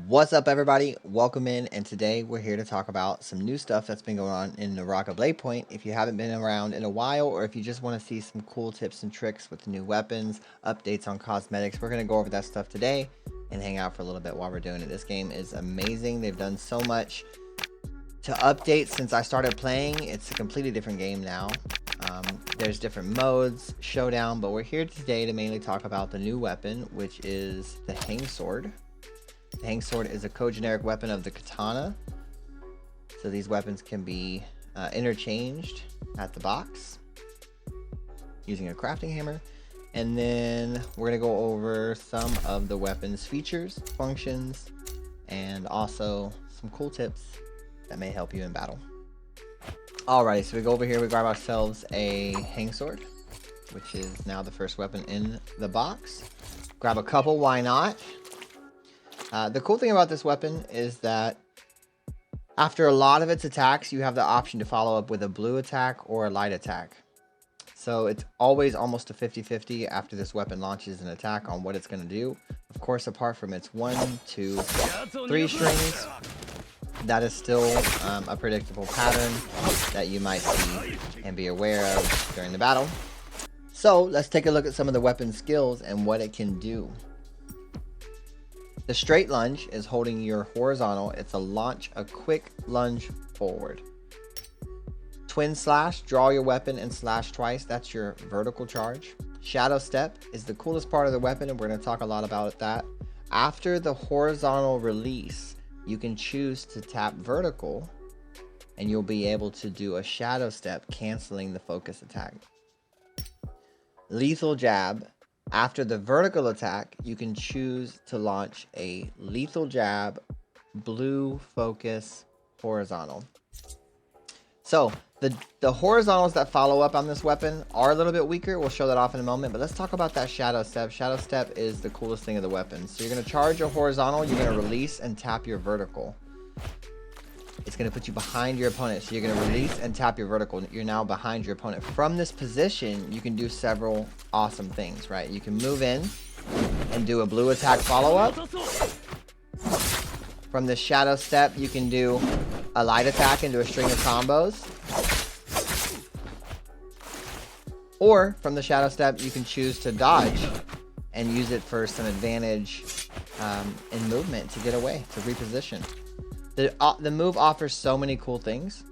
What's up, everybody? Welcome in, and today we're here to talk about some new stuff that's been going on in Naraka Blade Point. If you haven't been around in a while, or if you just want to see some cool tips and tricks with new weapons, updates on cosmetics, we're going to go over that stuff today and hang out for a little bit while we're doing it. This game is amazing. They've done so much to update since I started playing. It's a completely different game now. There's different modes, showdown, but we're here today to mainly talk about the new weapon, which is the Heng sword. The Heng sword is a co-generic weapon of the katana. So these weapons can be interchanged at the box using a crafting hammer. And then we're going to go over some of the weapon's features, functions, and also some cool tips that may help you in battle. Alrighty, so we go over here, we grab ourselves a Heng sword, which is now the first weapon in the box. Grab a couple, why not? The cool thing about this weapon is that after a lot of its attacks, you have the option to follow up with a blue attack or a light attack. So it's always almost a 50-50 after this weapon launches an attack on what it's going to do. Of course, apart from its 1, 2, 3 strings, that is still a predictable pattern that you might see and be aware of during the battle. So let's take a look at some of the weapon skills and what it can do. The straight lunge is holding your horizontal. It's a quick lunge forward. Twin slash, draw your weapon and slash twice. That's your vertical charge. Shadow step is the coolest part of the weapon, and we're going to talk a lot about that. After the horizontal release, you can choose to tap vertical, and you'll be able to do a shadow step, canceling the focus attack. Lethal jab. After the vertical attack, you can choose to launch a lethal jab, blue focus, horizontal. So the horizontals that follow up on this weapon are a little bit weaker. We'll show that off in a moment, but let's talk about that shadow step. Shadow step is the coolest thing of the weapon. So you're going to charge your horizontal, you're going to release and tap your vertical. It's going to put you behind your opponent. So you're going to release and tap your vertical. You're now behind your opponent. From this position, you can do several awesome things, right? You can move in and do a blue attack follow-up. From the shadow step, you can do a light attack and do a string of combos. Or from the shadow step, you can choose to dodge and use it for some advantage in movement to get away, to reposition. The move offers so many cool things.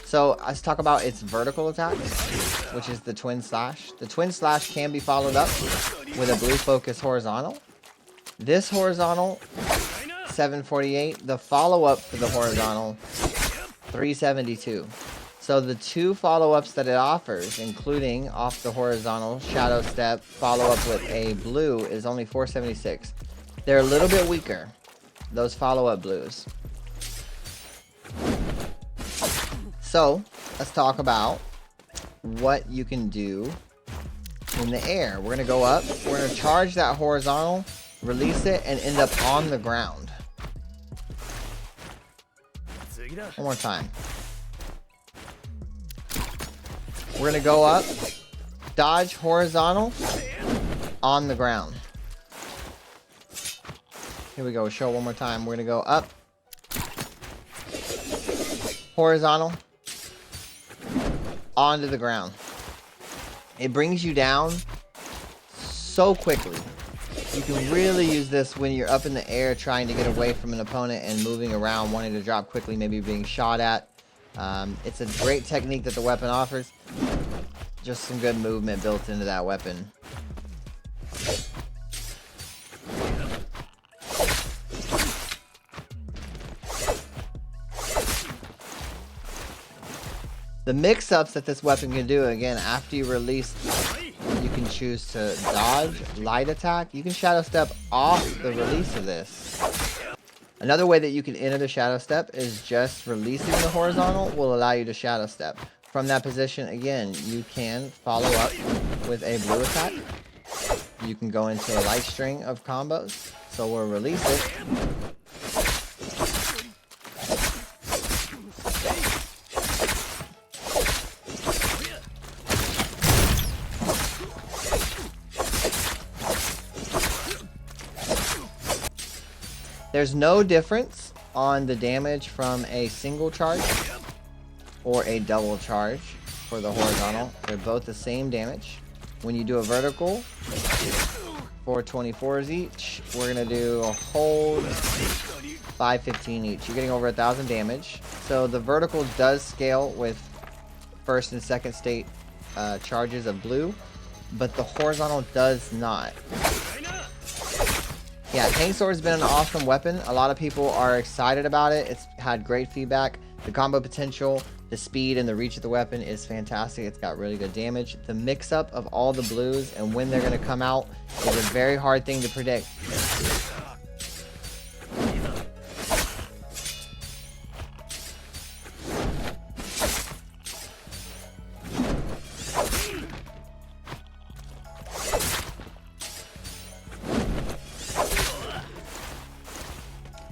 So let's talk about its vertical attacks, which is the twin slash. The twin slash can be followed up with a blue focus horizontal. This horizontal, 748. The follow-up for the horizontal, 372. So the two follow-ups that it offers, including off the horizontal shadow step, follow-up with a blue, is only 476. They're a little bit weaker, those follow-up blues. So let's talk about what you can do in the air. We're going to go up. We're going to charge that horizontal, release it, and end up on the ground. One more time. We're going to go up, dodge horizontal, on the ground. Here we go. Show it one more time. We're going to go up, horizontal, onto the ground. It brings you down so quickly. You can really use this when you're up in the air trying to get away from an opponent and moving around, wanting to drop quickly, maybe being shot at. It's a great technique that the weapon offers. Just some good movement built into that weapon. The mix-ups that this weapon can do, again, after you release, you can choose to dodge, light attack. You can shadow step off the release of this. Another way that you can enter the shadow step is just releasing the horizontal will allow you to shadow step. From that position, again, you can follow up with a blue attack. You can go into a light string of combos. So we'll release it. There's no difference on the damage from a single charge or a double charge for the horizontal. They're both the same damage. When you do a vertical, 424s each. We're gonna do a hold, 515 each. You're getting over 1,000 damage. So the vertical does scale with first and second state charges of blue, but the horizontal does not. Yeah, Heng Sword's been an awesome weapon. A lot of people are excited about it. It's had great feedback. The combo potential, the speed, and the reach of the weapon is fantastic. It's got really good damage. The mix-up of all the blues and when they're going to come out is a very hard thing to predict.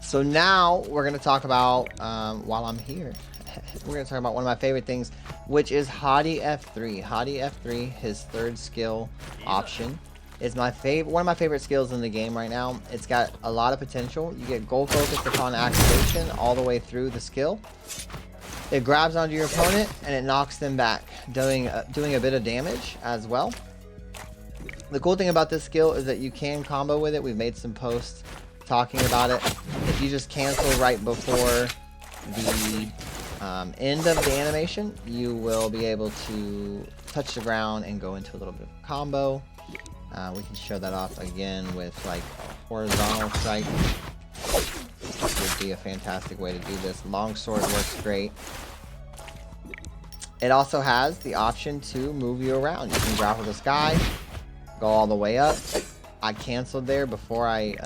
So now we're going to talk about, while I'm here, we're going to talk about one of my favorite things, which is Hadi F3. Hadi F3, his third skill option, is my one of my favorite skills in the game right now. It's got a lot of potential. You get gold focus upon activation all the way through the skill. It grabs onto your opponent and it knocks them back, doing a bit of damage as well. The cool thing about this skill is that you can combo with it. We've made some posts talking about it. If you just cancel right before the end of the animation, you will be able to touch the ground and go into a little bit of combo. We can show that off again with like a horizontal strike. This would be a fantastic way to do this. Longsword works great. It also has the option to move you around. You can grapple this guy, go all the way up. I canceled there before I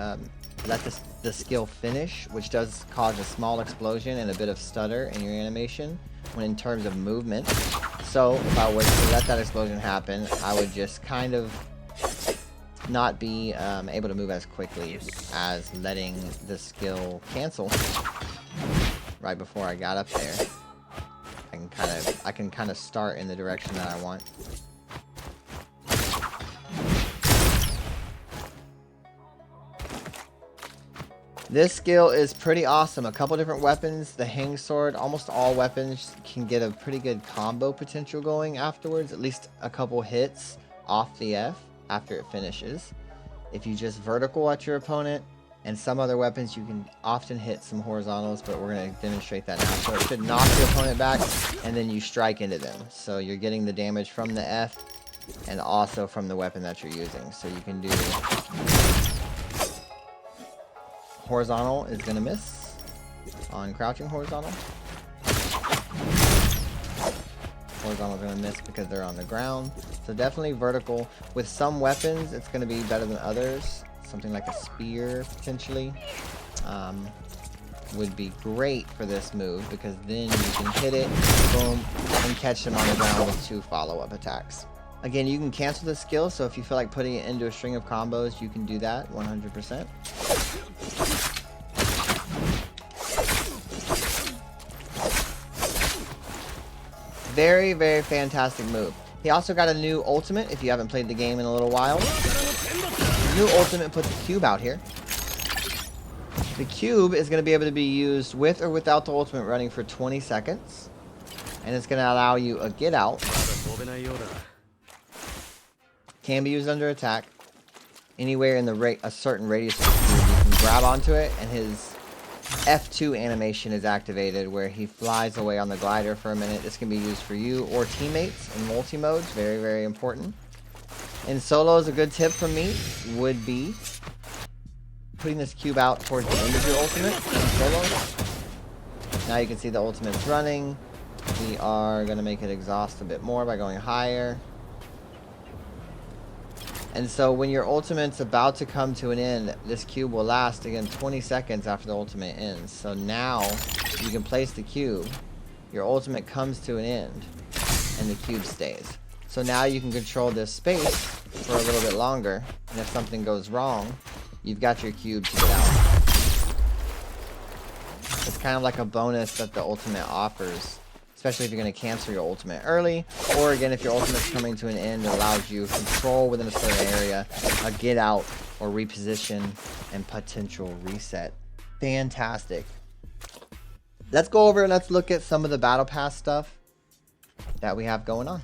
let the skill finish, which does cause a small explosion and a bit of stutter in your animation when in terms of movement. So if I was to let that explosion happen, I would just kind of not be able to move as quickly as letting the skill cancel right before I got up there. I can kind of start in the direction that I want. This skill is pretty awesome. A couple different weapons. The Heng Sword, almost all weapons can get a pretty good combo potential going afterwards. At least a couple hits off the F after it finishes. If you just vertical at your opponent, and some other weapons you can often hit some horizontals, but we're going to demonstrate that now. So it should knock your opponent back, and then you strike into them. So you're getting the damage from the F, and also from the weapon that you're using. So you can do... Horizontal is going to miss on crouching horizontal. Horizontal is going to miss because they're on the ground. So definitely vertical. With some weapons, it's going to be better than others. Something like a spear, potentially, would be great for this move because then you can hit it, boom, and catch them on the ground with 2 follow-up attacks. Again, you can cancel the skill, so if you feel like putting it into a string of combos, you can do that 100%. Very, very fantastic move. He also got a new ultimate, if you haven't played the game in a little while. The new ultimate puts the cube out here. The cube is going to be able to be used with or without the ultimate running for 20 seconds. And it's going to allow you a get out. Can be used under attack. Anywhere in a certain radius of the cube, you can grab onto it, and his F2 animation is activated where he flies away on the glider for a minute. This can be used for you or teammates in multi-modes. Very, very important. In solos, a good tip from me would be putting this cube out towards the end of your ultimate in solos. Now you can see the ultimate's running. We are going to make it exhaust a bit more by going higher. And so when your ultimate's about to come to an end, this cube will last, again, 20 seconds after the ultimate ends. So now you can place the cube, your ultimate comes to an end, and the cube stays. So now you can control this space for a little bit longer, and if something goes wrong, you've got your cube to get out. It's kind of like a bonus that the ultimate offers, especially if you're going to cancel your ultimate early, or again, if your ultimate's coming to an end, it allows you control within a certain area, a get out, or reposition, and potential reset Fantastic. Let's go over and let's look at some of the battle pass stuff that we have going on.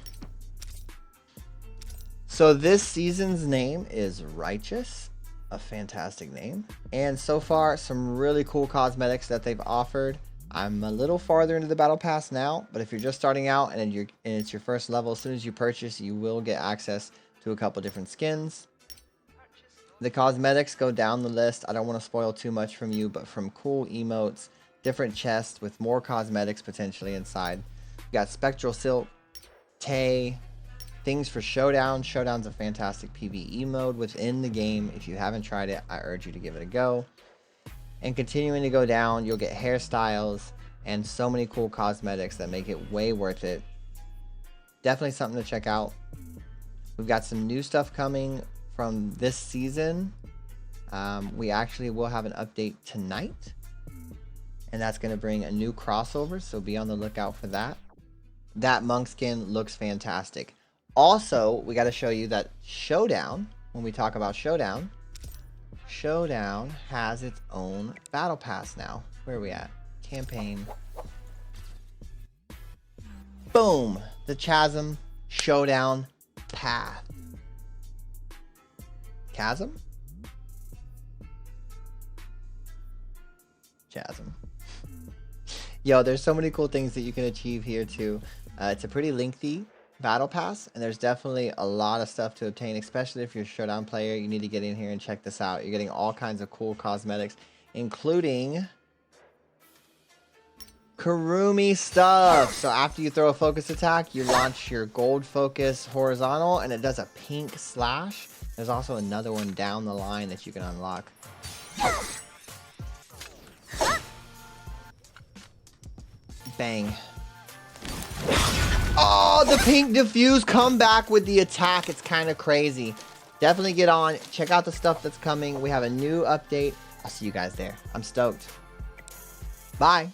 So this season's name is Righteous, a fantastic name. And so far, some really cool cosmetics that they've offered. I'm a little farther into the battle pass now, but if you're just starting out and it's your first level, as soon as you purchase, you will get access to a couple different skins. The cosmetics go down the list. I don't want to spoil too much from you, but from cool emotes, different chests with more cosmetics potentially inside. You got Spectral Silk, Tay, things for Showdown. Showdown's a fantastic PvE mode within the game. If you haven't tried it, I urge you to give it a go. And continuing to go down, you'll get hairstyles and so many cool cosmetics that make it way worth it. Definitely something to check out. We've got some new stuff coming from this season. We actually will have an update tonight, and that's going to bring a new crossover, so be on the lookout for that. That monk skin looks fantastic. Also, we got to show you that Showdown, when we talk about Showdown has its own battle pass now. Where are we at? Campaign. Boom! The Chasm Showdown path. Chasm? Chasm. Yo, there's so many cool things that you can achieve here too. It's a pretty lengthy battle pass, and there's definitely a lot of stuff to obtain, especially if you're a Showdown player. You need to get in here and check this out. You're getting all kinds of cool cosmetics, including Kurumi stuff. So after you throw a focus attack, you launch your gold focus horizontal, and it does a pink slash. There's also another one down the line that you can unlock. Bang. Oh, the pink diffuse come back with the attack. It's kind of crazy. Definitely get on. Check out the stuff that's coming. We have a new update. I'll see you guys there. I'm stoked. Bye.